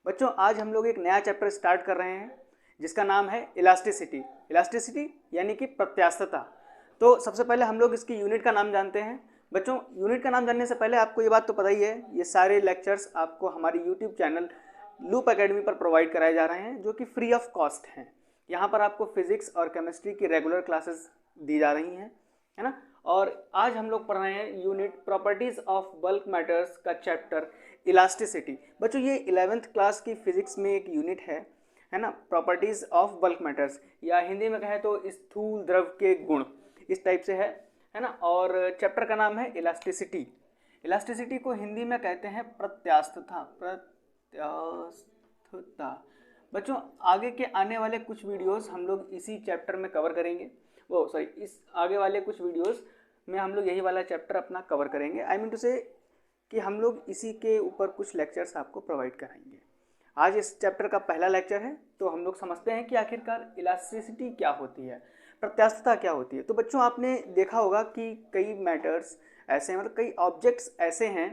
बच्चों आज हम लोग एक नया चैप्टर स्टार्ट कर रहे हैं जिसका नाम है इलास्टिसिटी। इलास्टिसिटी यानी कि प्रत्यास्थता। तो सबसे पहले हम लोग इसकी यूनिट का नाम जानते हैं। बच्चों यूनिट का नाम जानने से पहले आपको ये बात तो पता ही है, ये सारे लेक्चर्स आपको हमारी यूट्यूब चैनल लूप एकेडमी पर प्रोवाइड कराए जा रहे हैं जो कि फ्री ऑफ कॉस्ट हैं। यहाँ पर आपको फिजिक्स और केमिस्ट्री की रेगुलर क्लासेस दी जा रही हैं, है ना। और आज हम लोग पढ़ रहे हैं unit properties of bulk matters का चैप्टर इलास्टिसिटी। बच्चों ये 11th क्लास की फिजिक्स में एक यूनिट है ना, प्रॉपर्टीज ऑफ बल्क मैटर्स, या हिंदी में कहें तो स्थूल द्रव के गुण, इस टाइप से है ना। और चैप्टर का नाम है इलास्टिसिटी। इलास्टिसिटी को हिंदी में कहते हैं प्रत्यास्थता। बच्चों आगे के आने वाले कुछ वीडियोस हम लोग इसी चैप्टर में कवर करेंगे। इस आगे वाले कुछ वीडियोस में हम लोग यही वाला चैप्टर अपना कवर करेंगे। आई मीन टू से कि हम लोग इसी के ऊपर कुछ लेक्चर्स आपको प्रोवाइड कराएंगे। आज इस चैप्टर का पहला लेक्चर है, तो हम लोग समझते हैं कि आखिरकार इलास्टिसिटी क्या होती है, प्रत्यास्थता क्या होती है। तो बच्चों आपने देखा होगा कि कई मैटर्स ऐसे हैं, मतलब कई ऑब्जेक्ट्स ऐसे हैं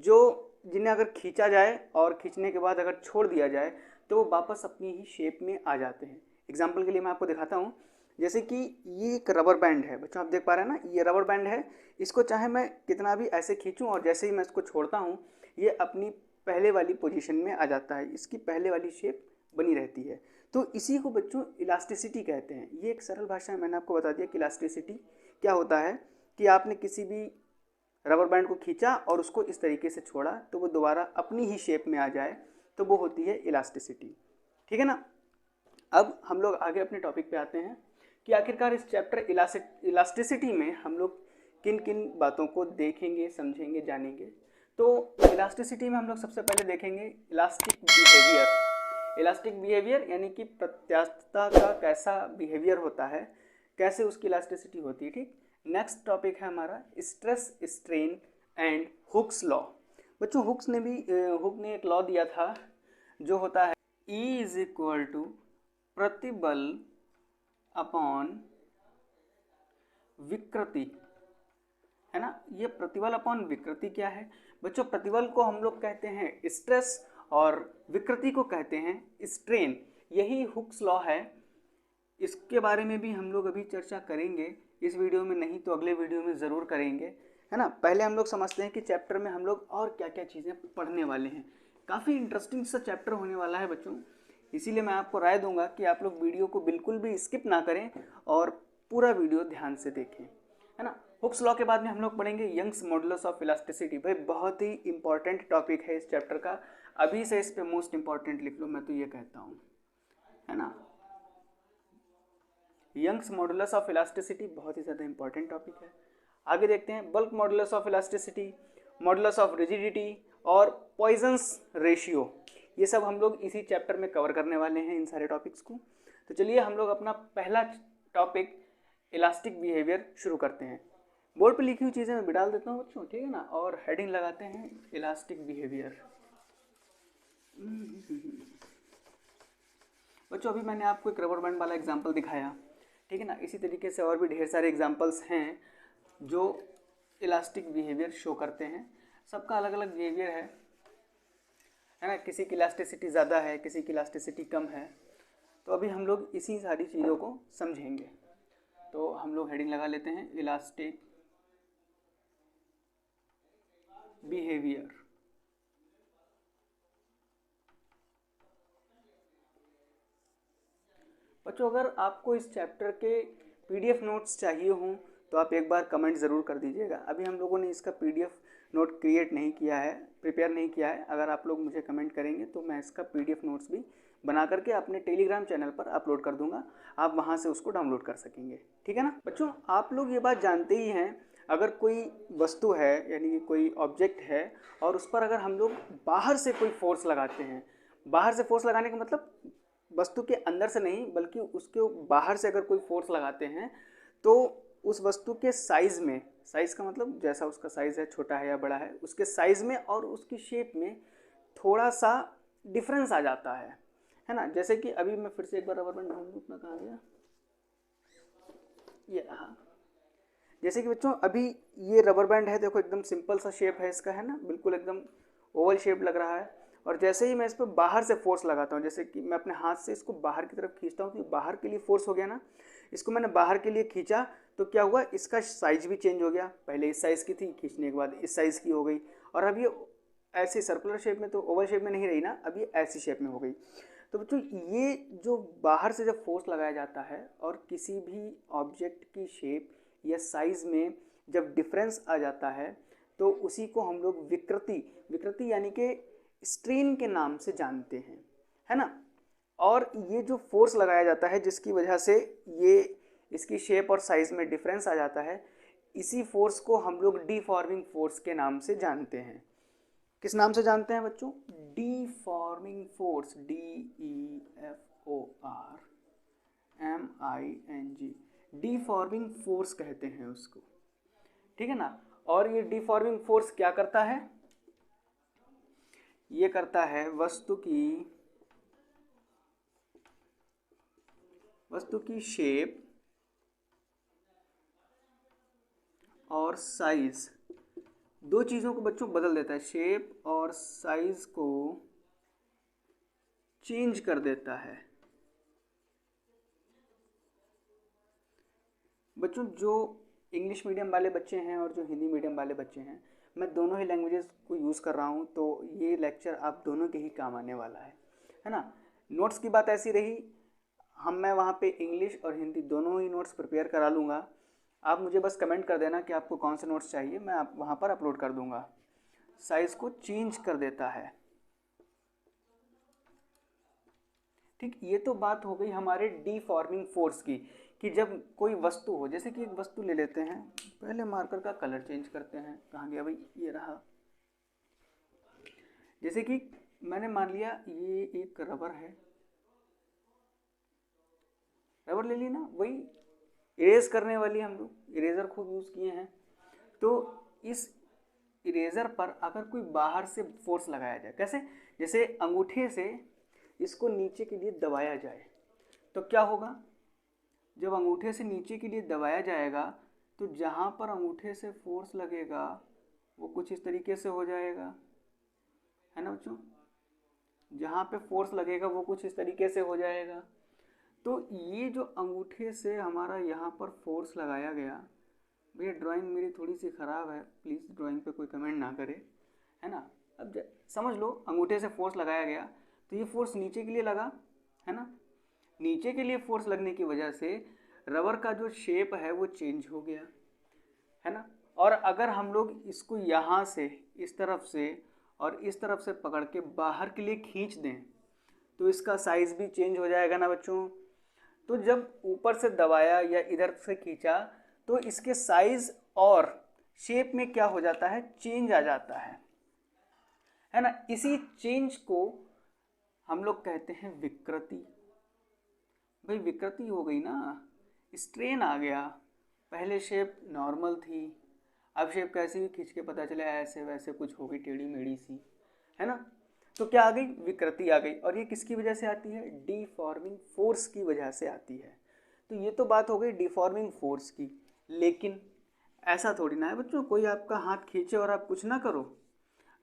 जो जिन्हें अगर खींचा जाए और खींचने के बाद अगर छोड़ दिया जाए तो वो वापस अपनी ही शेप में आ जाते हैं। एग्जाम्पल के लिए मैं आपको दिखाता हूँ, जैसे कि ये एक रबर बैंड है। बच्चों आप देख पा रहे हैं ना, ये रबर बैंड है। इसको चाहे मैं कितना भी ऐसे खींचूं और जैसे ही मैं इसको छोड़ता हूँ ये अपनी पहले वाली पोजीशन में आ जाता है, इसकी पहले वाली शेप बनी रहती है। तो इसी को बच्चों इलास्टिसिटी कहते हैं। ये एक सरल भाषा में मैंने आपको बता दिया कि इलास्टिसिटी क्या होता है, कि आपने किसी भी रबर बैंड को खींचा और उसको इस तरीके से छोड़ा तो वो दोबारा अपनी ही शेप में आ जाए, तो वो होती है इलास्टिसिटी। ठीक है ना। अब हम लोग आगे अपने टॉपिक पे आते हैं कि आखिरकार इस चैप्टर इलास्टिसिटी में हम लोग किन किन बातों को देखेंगे, समझेंगे, जानेंगे। तो इलास्टिसिटी में हम लोग सबसे पहले देखेंगे इलास्टिक बिहेवियर। इलास्टिक बिहेवियर यानी कि प्रत्यास्थता का कैसा बिहेवियर होता है, कैसे उसकी इलास्टिसिटी होती है। ठीक। नेक्स्ट टॉपिक है हमारा stress strain and Hooke's law. बच्चों हुक ने एक लॉ दिया था जो होता है E इज इक्वल टू प्रतिबल अपॉन विकृति, है ना। ये प्रतिबल अपॉन विकृति क्या है बच्चों? प्रतिबल को हम लोग कहते हैं स्ट्रेस और विकृति को कहते हैं स्ट्रेन। यही हुक्स लॉ है। इसके बारे में भी हम लोग अभी चर्चा करेंगे, इस वीडियो में नहीं तो अगले वीडियो में ज़रूर करेंगे, है ना। पहले हम लोग समझते हैं कि चैप्टर में हम लोग और क्या क्या चीज़ें पढ़ने वाले हैं। काफ़ी इंटरेस्टिंग सा चैप्टर होने वाला है बच्चों, इसीलिए मैं आपको राय दूंगा कि आप लोग वीडियो को बिल्कुल भी स्किप ना करें और पूरा वीडियो ध्यान से देखें, है ना। हुक्स लॉ के बाद में हम लोग पढ़ेंगे यंग्स मॉडुलस ऑफ इलास्टिसिटी। भाई बहुत ही इंपॉर्टेंट टॉपिक है इस चैप्टर का, अभी से इस पे मोस्ट इंपॉर्टेंट लिख लो, मैं तो ये कहता हूँ, है ना। यंग्स मॉडुलस ऑफ इलास्टिसिटी बहुत ही ज़्यादा इंपॉर्टेंट टॉपिक है। आगे देखते हैं bulk modulus of elasticity, modulus of rigidity और पॉइजन्स रेशियो। ये सब हम लोग इसी चैप्टर में कवर करने वाले हैं, इन सारे टॉपिक्स को। तो चलिए हम लोग अपना पहला टॉपिक इलास्टिक बिहेवियर शुरू करते हैं। बोर्ड पे लिखी हुई चीज़ें मैं बिडाल देता हूँ बच्चों, ठीक है ना, और हेडिंग लगाते हैं इलास्टिक बिहेवियर। बच्चों अभी मैंने आपको एक रबर बैंड वाला एग्जाम्पल दिखाया, ठीक है ना। इसी तरीके से और भी ढेर सारे एग्जाम्पल्स हैं जो इलास्टिक बिहेवियर शो करते हैं। सबका अलग अलग बिहेवियर है ना। किसी की इलास्टिसिटी ज़्यादा है, किसी की इलास्टिसिटी कम है। तो अभी हम लोग इसी सारी चीज़ों को समझेंगे। तो हम लोग हेडिंग लगा लेते हैं इलास्टिक बिहेवियर। बच्चों अगर आपको इस चैप्टर के PDF नोट्स चाहिए हों तो आप एक बार कमेंट ज़रूर कर दीजिएगा। अभी हम लोगों ने इसका PDF नोट क्रिएट नहीं किया है, प्रिपेयर नहीं किया है। अगर आप लोग मुझे कमेंट करेंगे तो मैं इसका PDF नोट्स भी बना करके अपने टेलीग्राम चैनल पर अपलोड कर दूंगा, आप वहां से उसको डाउनलोड कर सकेंगे, ठीक है ना। बच्चों आप लोग ये बात जानते ही हैं, अगर कोई वस्तु है यानी कि कोई ऑब्जेक्ट है और उस पर अगर हम लोग बाहर से कोई फोर्स लगाते हैं, बाहर से फोर्स लगाने का मतलब वस्तु के अंदर से नहीं बल्कि उसके बाहर से अगर कोई फोर्स लगाते हैं तो उस वस्तु के साइज़ में, साइज़ का मतलब जैसा उसका साइज़ है, छोटा है या बड़ा है, उसके साइज़ में और उसकी शेप में थोड़ा सा डिफरेंस आ जाता है ना। जैसे कि अभी मैं फिर से एक बार रबर बैंड ढूंढूं, अपना कहाँ गया, ये रहा। जैसे कि बच्चों अभी ये रबर बैंड है, देखो एकदम सिंपल सा शेप है इसका, है ना, बिल्कुल एकदम ओवल शेप लग रहा है। और जैसे ही मैं इस पर बाहर से फोर्स लगाता हूँ, जैसे कि मैं अपने हाथ से इसको बाहर की तरफ खींचता हूँ, तो बाहर के लिए फोर्स हो गया ना, इसको मैंने बाहर के लिए खींचा तो क्या हुआ, इसका साइज भी चेंज हो गया। पहले इस साइज़ की थी, खींचने के बाद इस साइज़ की हो गई, और अब ये ऐसे सर्कुलर शेप में, तो ओवल शेप में नहीं रही ना, अब ये ऐसी शेप में हो गई। तो बच्चों ये जो बाहर से जब फोर्स लगाया जाता है और किसी भी ऑब्जेक्ट की शेप या साइज़ में जब डिफरेंस आ जाता है, तो उसी को हम लोग विकृति यानी कि स्ट्रेन के नाम से जानते हैं, है ना। और ये जो फोर्स लगाया जाता है जिसकी वजह से ये इसकी शेप और साइज़ में डिफरेंस आ जाता है, इसी फोर्स को हम लोग डीफॉर्मिंग फोर्स के नाम से जानते हैं। किस नाम से जानते हैं बच्चों? डीफॉर्मिंग फोर्स, DEFORMING, डीफॉर्मिंग फोर्स कहते हैं उसको, ठीक है ना। और ये डीफॉर्मिंग फोर्स क्या करता है? ये करता है वस्तु की शेप और साइज, दो चीज़ों को बच्चों बदल देता है, शेप और साइज को चेंज कर देता है। बच्चों जो इंग्लिश मीडियम वाले बच्चे हैं और जो हिंदी मीडियम वाले बच्चे हैं, मैं दोनों ही लैंग्वेजेस को यूज़ कर रहा हूँ, तो ये लेक्चर आप दोनों के ही काम आने वाला है ना। नोट्स की बात ऐसी रही, मैं वहाँ पे इंग्लिश और हिंदी दोनों ही नोट्स प्रिपेयर करा लूँगा। आप मुझे बस कमेंट कर देना कि आपको कौन से नोट्स चाहिए, मैं आप वहाँ पर अपलोड कर दूँगा। साइज़ को चेंज कर देता है, ठीक। ये तो बात हो गई हमारे डीफॉर्मिंग फोर्स की, कि जब कोई वस्तु हो, जैसे कि एक वस्तु ले लेते हैं, पहले मार्कर का कलर चेंज करते हैं, कहाँ गया भाई, ये रहा। जैसे कि मैंने मान लिया ये एक रबर है, रबर ले ली ना, वही इरेज करने वाली हम लोग इरेजर खूब यूज़ किए हैं। तो इस इरेजर पर अगर कोई बाहर से फोर्स लगाया जाए, कैसे, जैसे अंगूठे से इसको नीचे के लिए दबाया जाए, तो क्या होगा, जब अंगूठे से नीचे के लिए दबाया जाएगा तो जहाँ पर अंगूठे से फोर्स लगेगा वो कुछ इस तरीके से हो जाएगा, है ना बच्चों। जहाँ पे फोर्स लगेगा वो कुछ इस तरीके से हो जाएगा। तो ये जो अंगूठे से हमारा यहाँ पर फोर्स लगाया गया, भैया ड्राइंग मेरी थोड़ी सी ख़राब है, प्लीज़ ड्राइंग पे कोई कमेंट ना करे, है ना। अब समझ लो अंगूठे से फोर्स लगाया गया, तो ये फोर्स नीचे के लिए लगा, है ना। नीचे के लिए फोर्स लगने की वजह से रबर का जो शेप है वो चेंज हो गया, है ना। और अगर हम लोग इसको यहाँ से इस तरफ से और इस तरफ से पकड़ के बाहर के लिए खींच दें, तो इसका साइज़ भी चेंज हो जाएगा ना बच्चों। तो जब ऊपर से दबाया या इधर से खींचा, तो इसके साइज़ और शेप में क्या हो जाता है, चेंज आ जाता है ना। इसी चेंज को हम लोग कहते हैं विकृति। भाई विकृति हो गई ना, स्ट्रेन आ गया, पहले शेप नॉर्मल थी, अब शेप कैसी भी खींच के पता चले ऐसे वैसे कुछ हो गई टेढ़ी मेढ़ी सी, है ना। तो क्या आ गई, विकृति आ गई। और ये किसकी वजह से आती है, डीफॉर्मिंग फोर्स की वजह से आती है। तो ये तो बात हो गई डीफॉर्मिंग फोर्स की, लेकिन ऐसा थोड़ी ना है बच्चों कोई आपका हाथ खींचे और आप कुछ ना करो।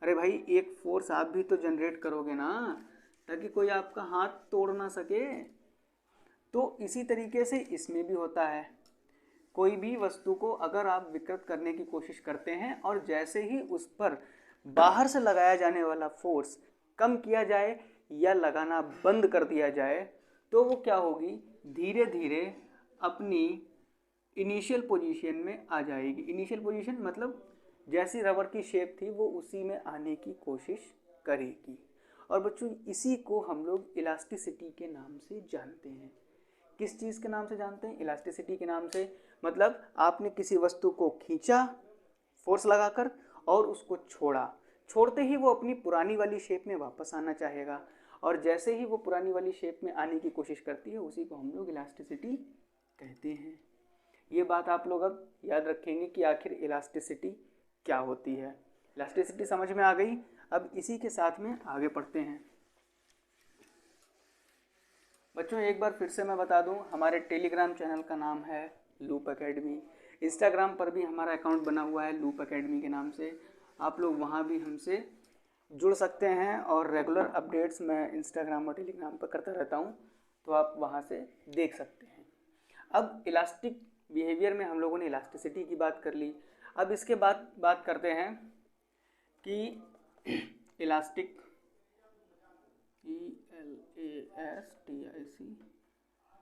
अरे भाई एक फोर्स आप भी तो जनरेट करोगे ना, ताकि कोई आपका हाथ तोड़ ना सके। तो इसी तरीके से इसमें भी होता है, कोई भी वस्तु को अगर आप विकृत करने की कोशिश करते हैं और जैसे ही उस पर बाहर से लगाया जाने वाला फोर्स कम किया जाए या लगाना बंद कर दिया जाए, तो वो क्या होगी, धीरे धीरे अपनी इनिशियल पोजीशन में आ जाएगी। इनिशियल पोजीशन मतलब जैसी रबर की शेप थी वो उसी में आने की कोशिश करेगी। और बच्चों इसी को हम लोग इलास्टिसिटी के नाम से जानते हैं। किस चीज़ के नाम से जानते हैं, इलास्टिसिटी के नाम से। मतलब आपने किसी वस्तु को खींचा फोर्स लगाकर और उसको छोड़ते ही वो अपनी पुरानी वाली शेप में वापस आना चाहेगा, और जैसे ही वो पुरानी वाली शेप में आने की कोशिश करती है उसी को हम लोग इलास्टिसिटी कहते हैं। ये बात आप लोग अब याद रखेंगे कि आखिर इलास्टिसिटी क्या होती है। इलास्टिसिटी समझ में आ गई। अब इसी के साथ में आगे पढ़ते हैं। बच्चों एक बार फिर से मैं बता दूं, हमारे टेलीग्राम चैनल का नाम है लूप एकेडमी। इंस्टाग्राम पर भी हमारा अकाउंट बना हुआ है लूप एकेडमी के नाम से। आप लोग वहां भी हमसे जुड़ सकते हैं और रेगुलर अपडेट्स मैं इंस्टाग्राम और टेलीग्राम पर करता रहता हूँ, तो आप वहाँ से देख सकते हैं। अब इलास्टिक बिहेवियर में हम लोगों ने इलास्टिसिटी की बात कर ली। अब इसके बाद बात करते हैं कि इलास्टिक ELASTIC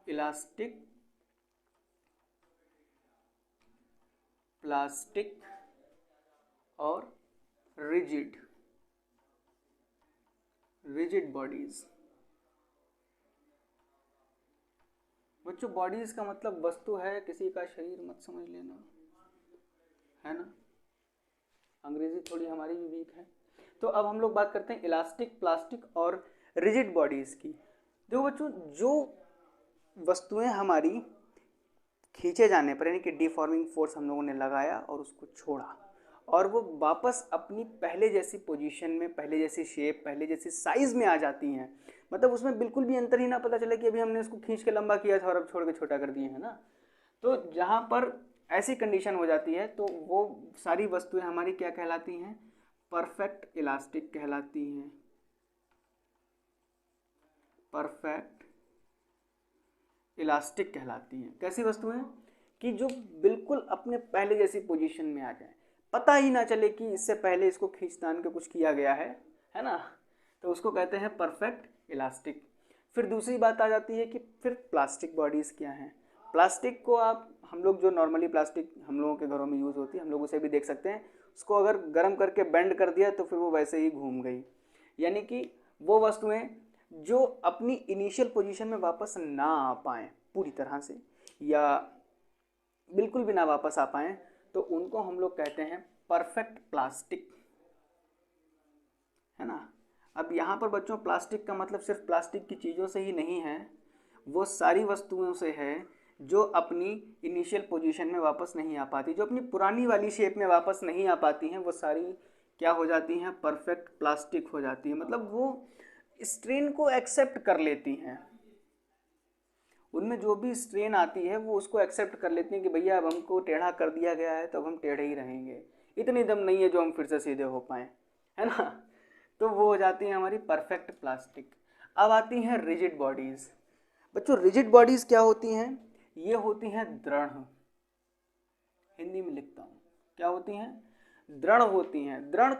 इलास्टिक, प्लास्टिक और रिजिड बॉडीज। बच्चों बॉडीज का मतलब वस्तु है, किसी का शरीर मत समझ लेना, है ना। अंग्रेजी थोड़ी हमारी भी वीक है। तो अब हम लोग बात करते हैं इलास्टिक, प्लास्टिक और रिजिड बॉडीज की। देखो बच्चों, जो वस्तुएं हमारी खींचे जाने पर, यानी कि डिफॉर्मिंग फोर्स हम लोगों ने लगाया और उसको छोड़ा, और वो वापस अपनी पहले जैसी पोजीशन में, पहले जैसी शेप, पहले जैसी साइज में आ जाती हैं, मतलब उसमें बिल्कुल भी अंतर ही ना पता चले कि अभी हमने उसको खींच के लंबा किया था और अब छोड़ के छोटा कर दिए है ना। तो जहाँ पर ऐसी कंडीशन हो जाती है तो वो सारी वस्तुएं हमारी क्या कहलाती हैं? परफेक्ट इलास्टिक कहलाती हैं। परफेक्ट इलास्टिक कहलाती हैं। कैसी वस्तुएं? कि जो बिल्कुल अपने पहले जैसी पोजीशन में आ जाए, पता ही ना चले कि इससे पहले इसको खींच तान के कुछ किया गया है ना, तो उसको कहते हैं परफेक्ट इलास्टिक। फिर दूसरी बात आ जाती है कि फिर प्लास्टिक बॉडीज़ क्या हैं। प्लास्टिक को हम लोग जो नॉर्मली प्लास्टिक हम लोगों के घरों में यूज़ होती है, हम लोग उसे भी देख सकते हैं, उसको अगर गर्म करके बेंड कर दिया तो फिर वो वैसे ही घूम गई। यानी कि वो वस्तुएं जो अपनी इनिशियल पोजीशन में वापस ना आ पाएँ पूरी तरह से, या बिल्कुल भी ना वापस आ पाएँ, तो उनको हम लोग कहते हैं परफेक्ट प्लास्टिक, है ना। अब यहाँ पर बच्चों प्लास्टिक का मतलब सिर्फ प्लास्टिक की चीज़ों से ही नहीं है, वो सारी वस्तुओं से है जो अपनी इनिशियल पोजीशन में वापस नहीं आ पाती, जो अपनी पुरानी वाली शेप में वापस नहीं आ पाती हैं, वो सारी क्या हो जाती हैं? परफेक्ट प्लास्टिक हो जाती है। मतलब वो स्ट्रेन को एक्सेप्ट कर लेती हैं, उनमें जो भी स्ट्रेन आती है वो उसको एक्सेप्ट कर लेती हैं कि भैया अब हमको टेढ़ा कर दिया गया है तो अब हम टेढ़े ही रहेंगे, इतनी दम नहीं है जो हम फिर से सीधे हो पाएँ, है ना। तो वो हो जाती है हमारी परफेक्ट प्लास्टिक। अब आती हैं रिजिड बॉडीज़। बच्चों रिजिड बॉडीज़ क्या होती हैं? ये होती हैं दृढ़, हिंदी में लिखता हूँ, क्या होती हैं? दृढ़ होती हैं। दृढ़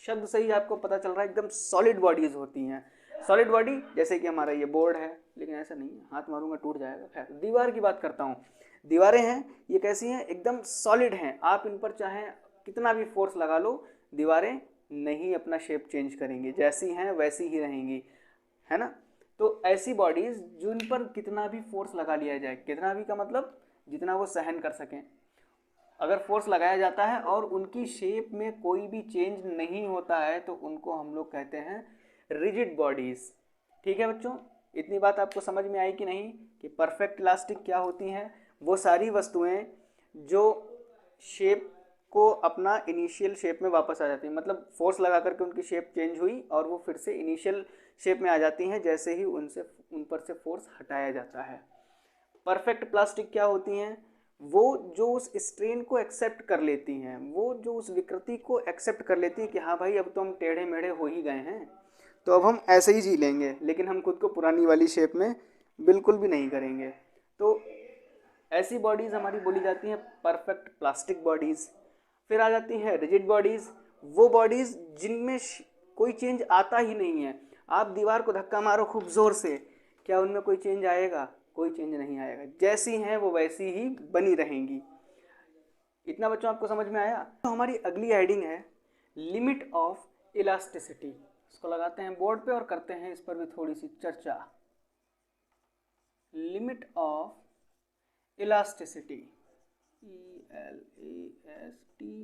शब्द से ही आपको पता चल रहा है एकदम सॉलिड बॉडीज़ होती हैं। सॉलिड बॉडी जैसे कि हमारा ये बोर्ड है, लेकिन ऐसा नहीं है, हाथ मारूंगा टूट जाएगा। खैर दीवार की बात करता हूँ, दीवारें हैं, ये कैसी हैं? एकदम सॉलिड हैं, आप इन पर चाहे कितना भी फोर्स लगा लो, दीवारें नहीं अपना शेप चेंज करेंगी, जैसी हैं वैसी ही रहेंगी, है ना। तो ऐसी बॉडीज़ जिन पर कितना भी फोर्स लगा लिया जाए, कितना भी का मतलब जितना वो सहन कर सकें, अगर फोर्स लगाया जाता है और उनकी शेप में कोई भी चेंज नहीं होता है, तो उनको हम लोग कहते हैं रिजिड बॉडीज़। ठीक है बच्चों, इतनी बात आपको समझ में आई कि नहीं, कि परफेक्ट इलास्टिक क्या होती हैं? वो सारी वस्तुएं जो शेप को अपना इनिशियल शेप में वापस आ जाती हैं, मतलब फोर्स लगा करके उनकी शेप चेंज हुई और वो फिर से इनिशियल शेप में आ जाती हैं जैसे ही उन पर से फोर्स हटाया जाता है। परफेक्ट प्लास्टिक क्या होती हैं? वो जो उस स्ट्रेन को एक्सेप्ट कर लेती हैं, वो जो उस विकृति को एक्सेप्ट कर लेती हैं कि हाँ भाई अब तो हम टेढ़े मेढ़े हो ही गए हैं, तो अब हम ऐसे ही जी लेंगे, लेकिन हम खुद को पुरानी वाली शेप में बिल्कुल भी नहीं करेंगे। तो ऐसी बॉडीज़ हमारी बोली जाती हैं परफेक्ट प्लास्टिक बॉडीज़। फिर आ जाती हैं रिजिड बॉडीज़, वो बॉडीज़ जिनमें कोई चेंज आता ही नहीं है। आप दीवार को धक्का मारो खूब ज़ोर से, क्या उनमें कोई चेंज आएगा? कोई चेंज नहीं आएगा, जैसी हैं वो वैसी ही बनी रहेंगी। इतना बच्चों आपको समझ में आया? तो हमारी अगली हेडिंग है लिमिट ऑफ इलास्टिसिटी। इसको लगाते हैं बोर्ड पे और करते हैं इस पर भी थोड़ी सी चर्चा। Limit of elasticity, ELASTICITY,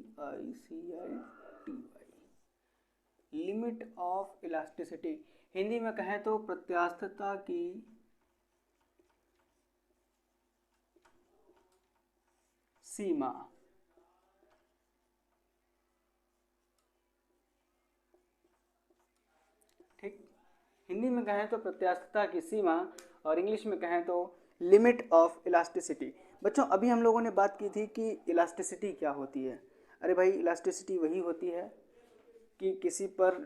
limit of elasticity. Hindi में कहें तो प्रत्यास्थता की सीमा। ठीक, हिंदी में कहें तो प्रत्यास्थता की सीमा और इंग्लिश में कहें तो लिमिट ऑफ इलास्टिसिटी। बच्चों अभी हम लोगों ने बात की थी कि इलास्टिसिटी क्या होती है। अरे भाई इलास्टिसिटी वही होती है कि किसी पर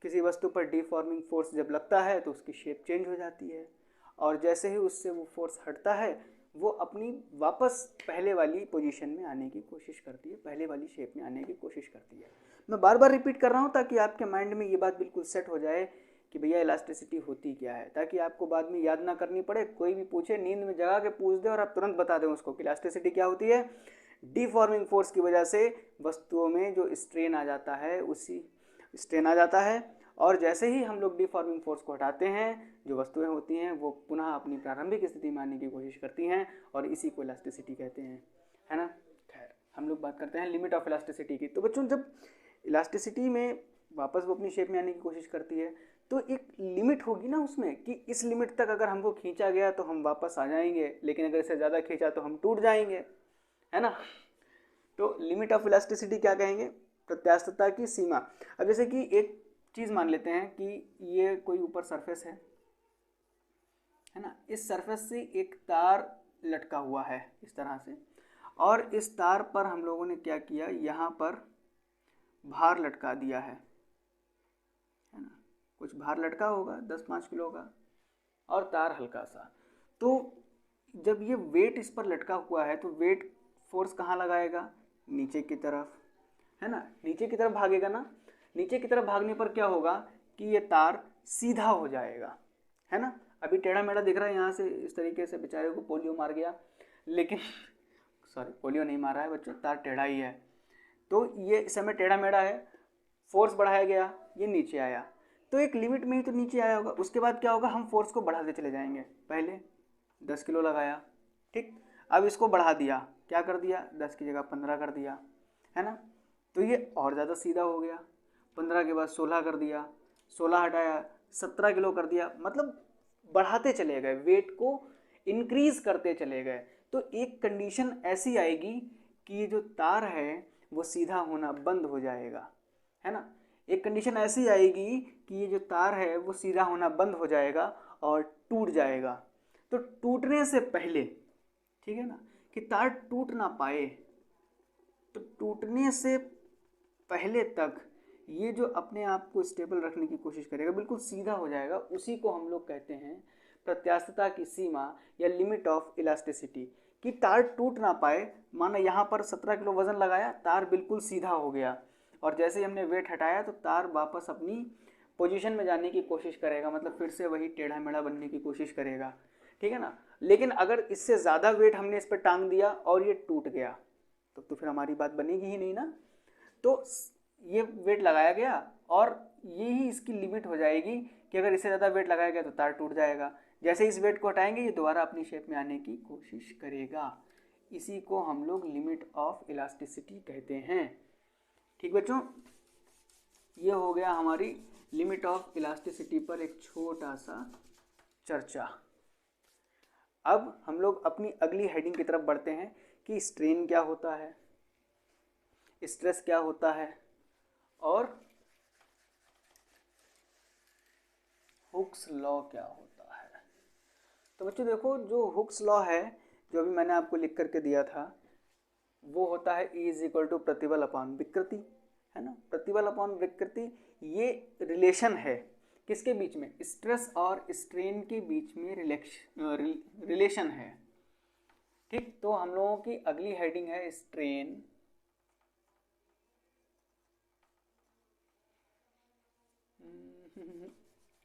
किसी वस्तु पर डिफॉर्मिंग फोर्स जब लगता है तो उसकी शेप चेंज हो जाती है, और जैसे ही उससे वो फोर्स हटता है वो अपनी वापस पहले वाली पोजीशन में आने की कोशिश करती है, पहले वाली शेप में आने की कोशिश करती है। मैं बार बार रिपीट कर रहा हूँ ताकि आपके माइंड में ये बात बिल्कुल सेट हो जाए कि भैया इलास्टिसिटी होती क्या है, ताकि आपको बाद में याद ना करनी पड़े। कोई भी पूछे नींद में जगा के पूछ दे और आप तुरंत बता दें उसको कि इलास्टिसिटी क्या होती है। डिफॉर्मिंग फोर्स की वजह से वस्तुओं में जो स्ट्रेन आ जाता है, उसी स्ट्रेन आ जाता है, और जैसे ही हम लोग डिफॉर्मिंग फोर्स को हटाते हैं जो वस्तुएं होती हैं वो पुनः अपनी प्रारंभिक स्थिति में आने की कोशिश करती हैं, और इसी को इलास्टिसिटी कहते हैं, है ना। खैर, हम लोग बात करते हैं लिमिट ऑफ इलास्टिसिटी की। तो बच्चों, जब इलास्टिसिटी में वापस वो अपनी शेप में आने की कोशिश करती है तो एक लिमिट होगी ना उसमें, कि इस लिमिट तक अगर हमको खींचा गया तो हम वापस आ जाएंगे, लेकिन अगर इससे ज़्यादा खींचा तो हम टूट जाएंगे, है ना। तो लिमिट ऑफ इलास्टिसिटी क्या कहेंगे? प्रत्यास्थता की सीमा। अब जैसे कि एक चीज़ मान लेते हैं कि ये कोई ऊपर सरफेस है ना, इस सरफेस से एक तार लटका हुआ है इस तरह से, और इस तार पर हम लोगों ने क्या किया, यहाँ पर भार लटका दिया है ना, कुछ भार लटका होगा 10-5 किलो का, और तार हल्का सा। तो जब ये वेट इस पर लटका हुआ है तो वेट फोर्स कहाँ लगाएगा? नीचे की तरफ, है ना, नीचे की तरफ भागेगा ना। नीचे की तरफ भागने पर क्या होगा कि ये तार सीधा हो जाएगा, है ना। अभी टेढ़ा मेढ़ा दिख रहा है यहाँ से, इस तरीके से बेचारे को पोलियो मार गया, लेकिन सॉरी, पोलियो नहीं मारा है बच्चों, तार टेढ़ा ही है। तो ये इस समय टेढ़ा मेढ़ा है, फोर्स बढ़ाया गया, ये नीचे आया, तो एक लिमिट में ही तो नीचे आया होगा। उसके बाद क्या होगा, हम फोर्स को बढ़ाते चले जाएंगे। पहले 10 किलो लगाया, ठीक, अब इसको बढ़ा दिया, क्या कर दिया, 10 की जगह 15 कर दिया, है ना। तो ये और ज़्यादा सीधा हो गया। 15 के बाद 16 कर दिया, 16 हटाया 17 किलो कर दिया, मतलब बढ़ाते चले गए, वेट को इंक्रीज करते चले गए। तो एक कंडीशन ऐसी आएगी कि ये जो तार है वो सीधा होना बंद हो जाएगा, है ना। एक कंडीशन ऐसी आएगी कि ये जो तार है वो सीधा होना बंद हो जाएगा और टूट जाएगा। तो टूटने से पहले, ठीक है ना, कि तार टूट ना पाए, तो टूटने से पहले तक ये जो अपने आप को स्टेबल रखने की कोशिश करेगा, बिल्कुल सीधा हो जाएगा, उसी को हम लोग कहते हैं प्रत्यास्थता की सीमा या लिमिट ऑफ इलास्टिसिटी। कि तार टूट ना पाए। माना यहाँ पर 17 किलो वजन लगाया, तार बिल्कुल सीधा हो गया, और जैसे ही हमने वेट हटाया तो तार वापस अपनी पोजीशन में जाने की कोशिश करेगा, मतलब फिर से वही टेढ़ा मेढ़ा बनने की कोशिश करेगा, ठीक है ना। लेकिन अगर इससे ज़्यादा वेट हमने इस पर टांग दिया और ये टूट गया तो फिर हमारी बात बनेगी ही नहीं ना। तो ये वेट लगाया गया और यही इसकी लिमिट हो जाएगी कि अगर इससे ज़्यादा वेट लगाया गया तो तार टूट जाएगा। जैसे इस वेट को हटाएंगे ये दोबारा अपनी शेप में आने की कोशिश करेगा। इसी को हम लोग लिमिट ऑफ इलास्टिसिटी कहते हैं। ठीक बच्चों, ये हो गया हमारी लिमिट ऑफ इलास्टिसिटी पर एक छोटा सा चर्चा। अब हम लोग अपनी अगली हेडिंग की तरफ बढ़ते हैं कि स्ट्रेन क्या होता है, स्ट्रेस क्या होता है, और हुक्स लॉ क्या होता है। तो बच्चों देखो, जो हुक्स लॉ है, जो अभी मैंने आपको लिख करके दिया था, वो होता है E इक्वल टू प्रतिबल अपॉन विकृति, है ना। प्रतिबल अपॉन विकृति, ये रिलेशन है किसके बीच में, स्ट्रेस और स्ट्रेन के बीच में रिलेशन है। ठीक, तो हम लोगों की अगली हेडिंग है स्ट्रेन,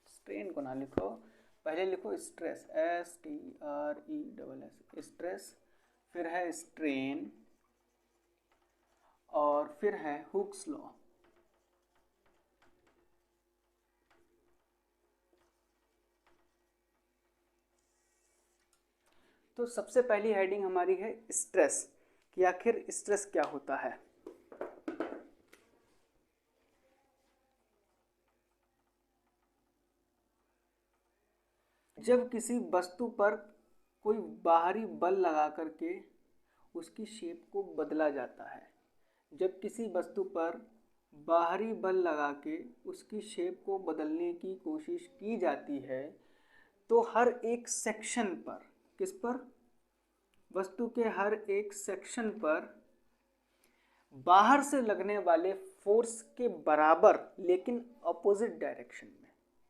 स्ट्रेन को ना लिखो, पहले लिखो स्ट्रेस, STRESS, स्ट्रेस, फिर है स्ट्रेन, और फिर है हुक्स लॉ। तो सबसे पहली हेडिंग हमारी है स्ट्रेस, कि आखिर स्ट्रेस क्या होता है। जब किसी वस्तु पर कोई बाहरी बल लगा करके उसकी शेप को बदला जाता है, जब किसी वस्तु पर बाहरी बल लगा के उसकी शेप को बदलने की कोशिश की जाती है, तो हर एक सेक्शन पर, किस पर, वस्तु के हर एक सेक्शन पर बाहर से लगने वाले फोर्स के बराबर लेकिन अपोजिट डायरेक्शन में।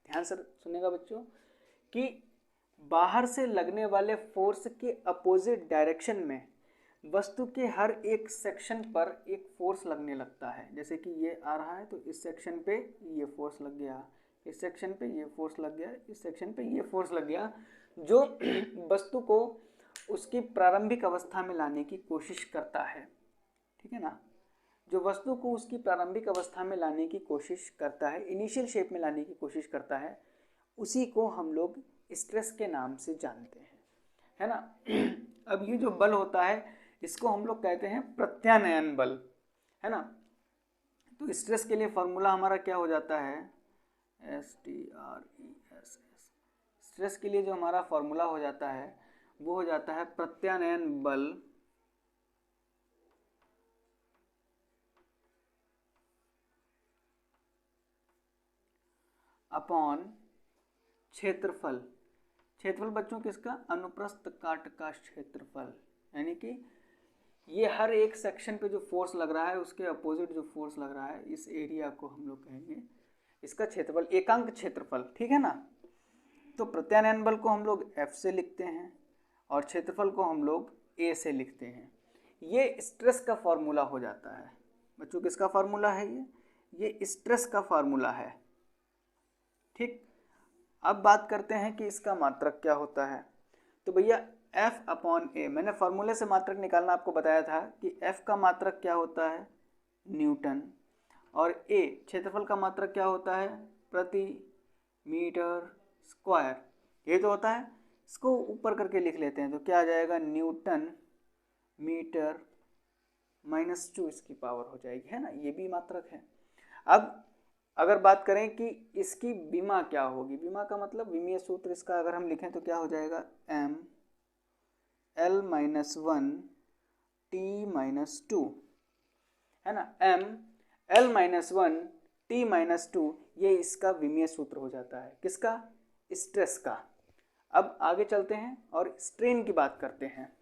ध्यान से सुनेगा बच्चों कि बाहर से लगने वाले फोर्स के अपोजिट डायरेक्शन में वस्तु के हर एक सेक्शन पर एक फोर्स लगने लगता है। जैसे कि ये आ रहा है तो इस सेक्शन पे ये फोर्स लग गया, इस सेक्शन पे ये फोर्स लग गया, इस सेक्शन पे ये फोर्स लग गया, जो वस्तु को उसकी प्रारंभिक अवस्था में लाने की कोशिश करता है। ठीक है ना, जो वस्तु को उसकी प्रारंभिक अवस्था में लाने की कोशिश करता है, इनिशियल शेप में लाने की कोशिश करता है, उसी को हम लोग स्ट्रेस के नाम से जानते हैं, है ना। अब ये जो बल होता है इसको हम लोग कहते हैं प्रत्यानयन बल, है ना। तो स्ट्रेस के लिए फॉर्मूला हमारा क्या हो जाता है, STRESS। स्ट्रेस के लिए जो हमारा फॉर्मूला हो जाता है वो हो जाता है प्रत्यानयन बल अपॉन क्षेत्रफल। क्षेत्रफल बच्चों किसका, अनुप्रस्थ काट का क्षेत्रफल, यानी कि ये हर एक सेक्शन पे जो फोर्स लग रहा है उसके अपोजिट जो फोर्स लग रहा है, इस एरिया को हम लोग कहेंगे इसका क्षेत्रफल, एकांक क्षेत्रफल। ठीक है ना। तो प्रत्यानयन बल को हम लोग F से लिखते हैं और क्षेत्रफल को हम लोग A से लिखते हैं। ये स्ट्रेस का फॉर्मूला हो जाता है बच्चों। किसका फॉर्मूला है ये स्ट्रेस का फॉर्मूला है। ठीक, अब बात करते हैं कि इसका मात्रक क्या होता है। तो भैया F अपॉन A, मैंने फॉर्मूले से मात्रक निकालना आपको बताया था कि F का मात्रक क्या होता है, न्यूटन, और A क्षेत्रफल का मात्रक क्या होता है, प्रति मीटर स्क्वायर। ये तो होता है, इसको ऊपर करके लिख लेते हैं तो क्या आ जाएगा, न्यूटन मीटर -2 इसकी पावर हो जाएगी, है ना। ये भी मात्रक है। अब अगर बात करें कि इसकी विमा क्या होगी, विमा का मतलब विमीय सूत्र इसका अगर हम लिखें तो क्या हो जाएगा, m l - 1 t - 2, है ना। m l - 1 t - 2 ये इसका विमीय सूत्र हो जाता है। किसका, स्ट्रेस का। अब आगे चलते हैं और स्ट्रेन की बात करते हैं।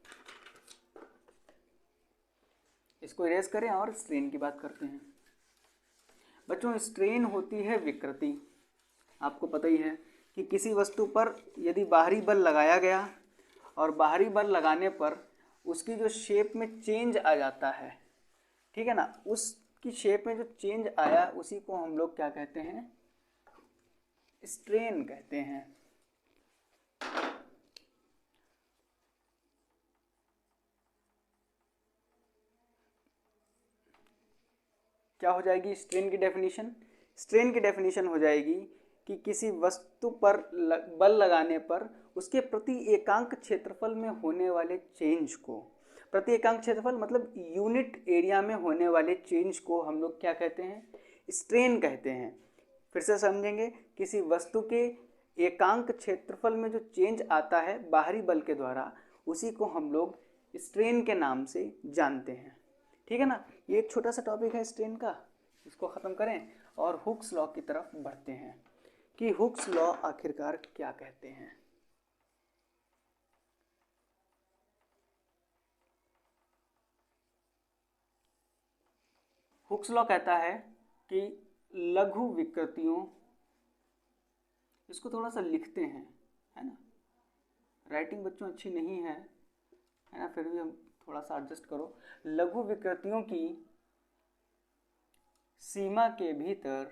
इसको इरेज करें और स्ट्रेन की बात करते हैं। बच्चों स्ट्रेन होती है विकृति। आपको पता ही है कि किसी वस्तु पर यदि बाहरी बल लगाया गया और बाहरी बल लगाने पर उसकी जो शेप में चेंज आ जाता है, ठीक है ना, उसकी शेप में जो चेंज आया उसी को हम लोग क्या कहते हैं, स्ट्रेन कहते हैं। क्या हो जाएगी स्ट्रेन की डेफिनेशन, स्ट्रेन की डेफिनेशन हो जाएगी कि किसी वस्तु पर बल लगाने पर उसके प्रति एकांक क्षेत्रफल में होने वाले चेंज को, प्रति एकांक क्षेत्रफल मतलब यूनिट एरिया में होने वाले चेंज को हम लोग क्या कहते हैं, स्ट्रेन कहते हैं। फिर से समझेंगे, किसी वस्तु के एकांक क्षेत्रफल में जो चेंज आता है बाहरी बल के द्वारा उसी को हम लोग स्ट्रेन के नाम से जानते हैं। ठीक है ना। ये एक छोटा सा टॉपिक है स्ट्रेन का, इसको ख़त्म करें और हुक्स लॉ की तरफ बढ़ते हैं कि हुक्स लॉ आखिरकार क्या कहते हैं। हुक्स लॉ कहता है कि लघु विकृतियों, इसको थोड़ा सा लिखते हैं, है ना, राइटिंग बच्चों अच्छी नहीं है ना, फिर भी हम थोड़ा सा एडजस्ट करो। लघु विकृतियों की सीमा के भीतर,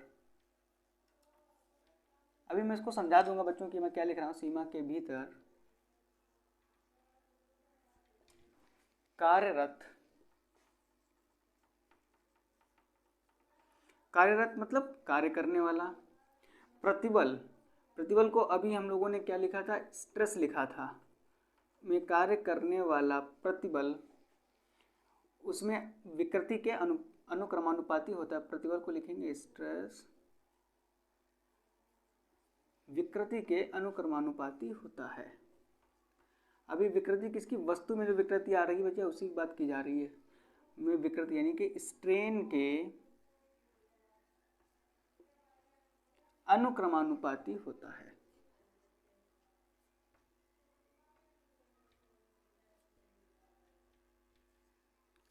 अभी मैं इसको समझा दूंगा बच्चों कि मैं क्या लिख रहा हूं, सीमा के भीतर कार्यरत, कार्यरत मतलब कार्य करने वाला, प्रतिबल, प्रतिबल को अभी हम लोगों ने क्या लिखा था, स्ट्रेस लिखा था, में कार्य करने वाला प्रतिबल, उसमें विकृति के अनुक्रमानुपाती होता है। प्रतिबल को लिखेंगे स्ट्रेस विकृति के अनुक्रमानुपाती होता है। अभी विकृति किसकी, वस्तु में जो विकृति आ रही है बच्चा उसी की बात की जा रही है, में विकृति यानी कि स्ट्रेन के अनुक्रमानुपाती होता है।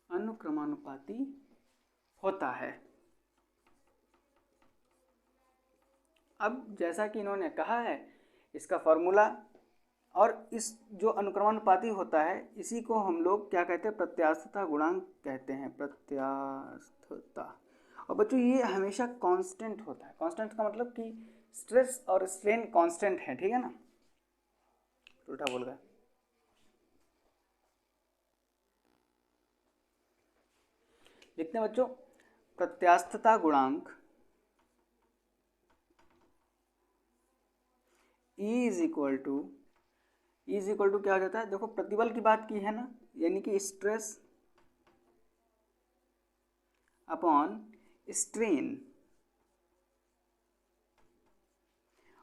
अनुक्रमानुपाती होता है। अब जैसा कि इन्होंने कहा है, इसका फॉर्मूला और इस जो अनुक्रमानुपाती होता है इसी को हम लोग क्या कहते हैं, प्रत्यास्थता गुणांक कहते हैं, प्रत्यास्थता। और बच्चों ये हमेशा कांस्टेंट होता है। कांस्टेंट का मतलब कि स्ट्रेस और स्ट्रेन कांस्टेंट है, ठीक है ना, उल्टा बोल गया। लिखते हैं बच्चों, प्रत्यास्थता गुणांक E इज इक्वल टू क्या हो जाता है, देखो प्रतिबल की बात की है ना, यानी कि स्ट्रेस अपॉन स्ट्रेन,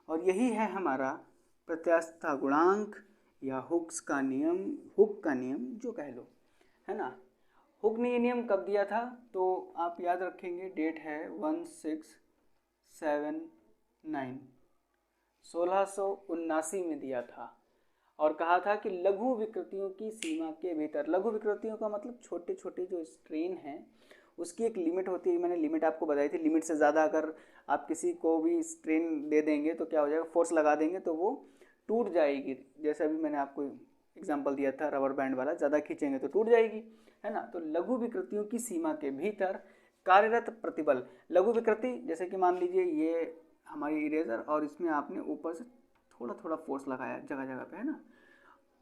और यही है हमारा प्रत्यास्थता गुणांक या हुक का नियम जो कह लो, है ना। हुक ने ये नियम कब दिया था, तो आप याद रखेंगे, डेट है 1679, 1679 में दिया था, और कहा था कि लघु विकृतियों की सीमा के भीतर, लघु विकृतियों का मतलब छोटे छोटे जो स्ट्रेन हैं उसकी एक लिमिट होती है। मैंने लिमिट आपको बताई थी, लिमिट से ज़्यादा अगर आप किसी को भी स्ट्रेन दे देंगे तो क्या हो जाएगा, फोर्स लगा देंगे तो वो टूट जाएगी। जैसे अभी मैंने आपको एग्जांपल दिया था रबर बैंड वाला, ज़्यादा खींचेंगे तो टूट जाएगी, है ना। तो लघु विकृतियों की सीमा के भीतर कार्यरत प्रतिबल, लघु विकृति जैसे कि मान लीजिए ये हमारी इरेजर और इसमें आपने ऊपर से थोड़ा थोड़ा फोर्स लगाया जगह जगह पे, है ना,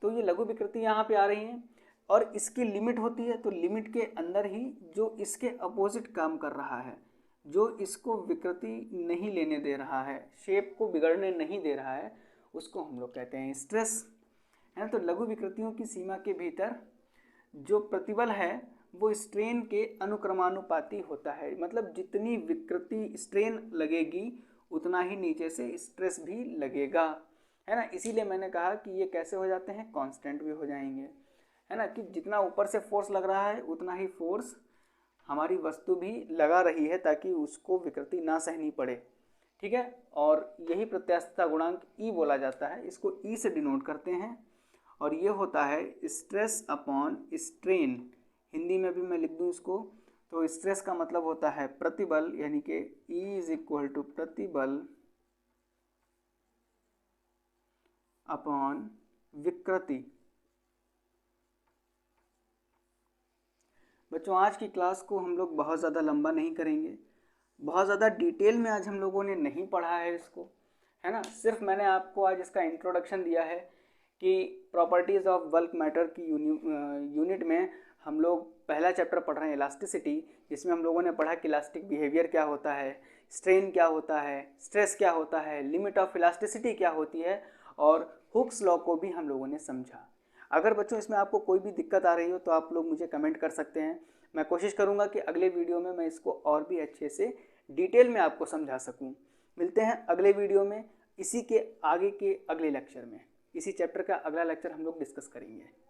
तो ये लघु विकृति यहाँ पे आ रही हैं और इसकी लिमिट होती है। तो लिमिट के अंदर ही जो इसके अपोजिट काम कर रहा है, जो इसको विकृति नहीं लेने दे रहा है, शेप को बिगड़ने नहीं दे रहा है, उसको हम लोग कहते हैं स्ट्रेस, है ना। तो लघु विकृतियों की सीमा के भीतर जो प्रतिबल है वो स्ट्रेन के अनुक्रमानुपाती होता है, मतलब जितनी विकृति स्ट्रेन लगेगी उतना ही नीचे से स्ट्रेस भी लगेगा, है ना। इसीलिए मैंने कहा कि ये कैसे हो जाते हैं, कांस्टेंट भी हो जाएंगे, है ना, कि जितना ऊपर से फोर्स लग रहा है उतना ही फोर्स हमारी वस्तु भी लगा रही है ताकि उसको विकृति ना सहनी पड़े, ठीक है। और यही प्रत्यास्थता गुणांक ई बोला जाता है, इसको ई से डिनोट करते हैं, और ये होता है स्ट्रेस अपॉन स्ट्रेन। हिंदी में भी मैं लिख दूँ इसको, तो स्ट्रेस का मतलब होता है प्रतिबल, यानी कि ई इज इक्वल टू प्रतिबल अपॉन विकृति। बच्चों आज की क्लास को हम लोग बहुत ज़्यादा लंबा नहीं करेंगे, बहुत ज़्यादा डिटेल में आज हम लोगों ने नहीं पढ़ा है इसको, है ना। सिर्फ मैंने आपको आज इसका इंट्रोडक्शन दिया है कि प्रॉपर्टीज़ ऑफ बल्क मैटर की यूनिट में हम लोग पहला चैप्टर पढ़ रहे हैं इलास्टिसिटी, जिसमें हम लोगों ने पढ़ा कि इलास्टिक बिहेवियर क्या होता है, स्ट्रेन क्या होता है, स्ट्रेस क्या होता है, लिमिट ऑफ इलास्टिसिटी क्या होती है, और हुक्स लॉ को भी हम लोगों ने समझा। अगर बच्चों इसमें आपको कोई भी दिक्कत आ रही हो तो आप लोग मुझे कमेंट कर सकते हैं, मैं कोशिश करूंगा कि अगले वीडियो में मैं इसको और भी अच्छे से डिटेल में आपको समझा सकूं। मिलते हैं अगले वीडियो में, इसी के आगे के अगले लेक्चर में, इसी चैप्टर का अगला लेक्चर हम लोग डिस्कस करेंगे।